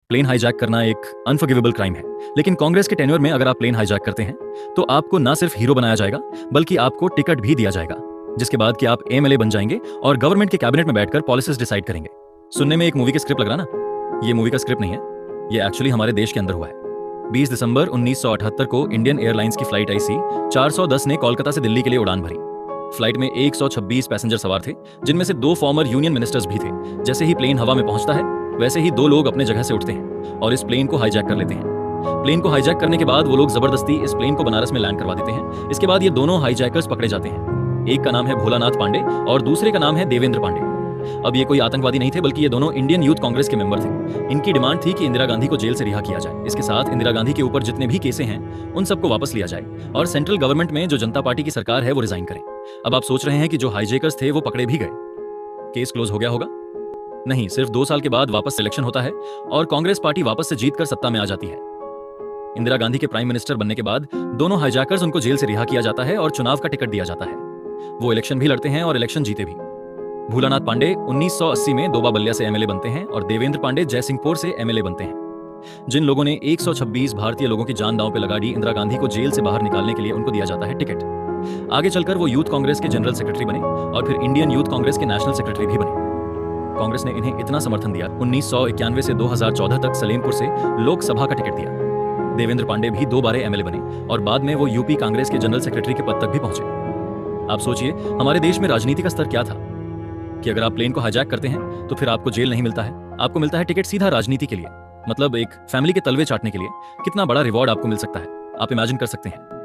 Plane hijack करना एक unforgivable crime है, लेकिन कांग्रेस के टेन्योर में अगर आप प्लेन हाईजैक करते हैं तो आपको ना सिर्फ हीरो बनाया जाएगा बल्कि आपको टिकट भी दिया जाएगा, जिसके बाद कि आप एमएलए बन जाएंगे और गवर्नमेंट के कैबिनेट में बैठकर पॉलिसीज डिसाइड करेंगे। सुनने में एक मूवी की स्क्रिप्ट लग रहा ना? ये मूवी का स्क्रिप्ट नहीं है, ये एक्चुअली हमारे देश के अंदर हुआ है। 20 दिसंबर 1978 को इंडियन एयरलाइंस की फ्लाइट IC 410 ने कोलकाता से दिल्ली के लिए उड़ान भरी। फ्लाइट में 126 पैसेंजर सवार थे, जिनमें से 2 फॉर्मर यूनियन मिनिस्टर्स भी थे। जैसे ही प्लेन हवा में पहुंचता है वैसे ही 2 लोग अपने जगह से उठते हैं और इस प्लेन को हाईजैक कर लेते हैं। प्लेन को हाईजैक करने के बाद वो लोग जबरदस्ती इस प्लेन को बनारस में लैंड करवा देते हैं। इसके बाद ये दोनों हाईजैकर्स पकड़े जाते हैं। एक का नाम है भोलानाथ पांडे और दूसरे का नाम है देवेंद्र पांडे। अब ये कोई आतंकवादी नहीं थे, बल्कि ये दोनों इंडियन यूथ कांग्रेस के मेंबर थे। इनकी डिमांड थी कि इंदिरा गांधी को जेल से रिहा किया जाए। इसके साथ इंदिरा गांधी के ऊपर जितने भी केसें हैं उन सबको वापस लिया जाए और सेंट्रल गवर्नमेंट में जो जनता पार्टी की सरकार है वो रिजाइन करे। अब आप सोच रहे हैं कि जो हाईजैकर्स थे वो पकड़े भी गए, केस क्लोज हो गया होगा? नहीं, सिर्फ 2 साल के बाद वापस सिलेक्शन होता है और कांग्रेस पार्टी वापस से जीतकर सत्ता में आ जाती है। इंदिरा गांधी के प्राइम मिनिस्टर बनने के बाद दोनों हाईजैकर्स उनको जेल से रिहा किया जाता है और चुनाव का टिकट दिया जाता है। वो इलेक्शन भी लड़ते हैं और इलेक्शन जीते भी। भोलानाथ पांडे 1980 में दोबा बलिया से एमएलए बनते हैं और देवेंद्र पांडे जयसिंहपुर से एमएलए बनते हैं। जिन लोगों ने 126 भारतीय लोगों की जान दांव पे लगा दी, इंदिरा गांधी को जेल से बाहर निकालने के लिए उनको दिया जाता है टिकट। आगे चलकर वो यूथ कांग्रेस के जनरल सेक्रेटरी बने और फिर इंडियन यूथ कांग्रेस के नेशनल सेक्रेटरी भी बने। कांग्रेस ने इन्हें इतना समर्थन दिया, 1991 से 2014 तक सलेमपुर से लोकसभा का टिकट दिया। देवेंद्र पांडे भी 2 बार एमएलए बने और बाद में वो यूपी कांग्रेस के जनरल सेक्रेटरी के पद तक भी पहुंचे। आप सोचिए हमारे देश में राजनीति का स्तर क्या था कि अगर आप प्लेन को हाईजैक करते हैं तो फिर आपको जेल नहीं मिलता है, आपको मिलता है टिकट सीधा राजनीति के लिए। मतलब एक फैमिली के तलवे चाटने के लिए कितना बड़ा रिवॉर्ड आपको मिल सकता है, आप इमेजिन कर सकते हैं।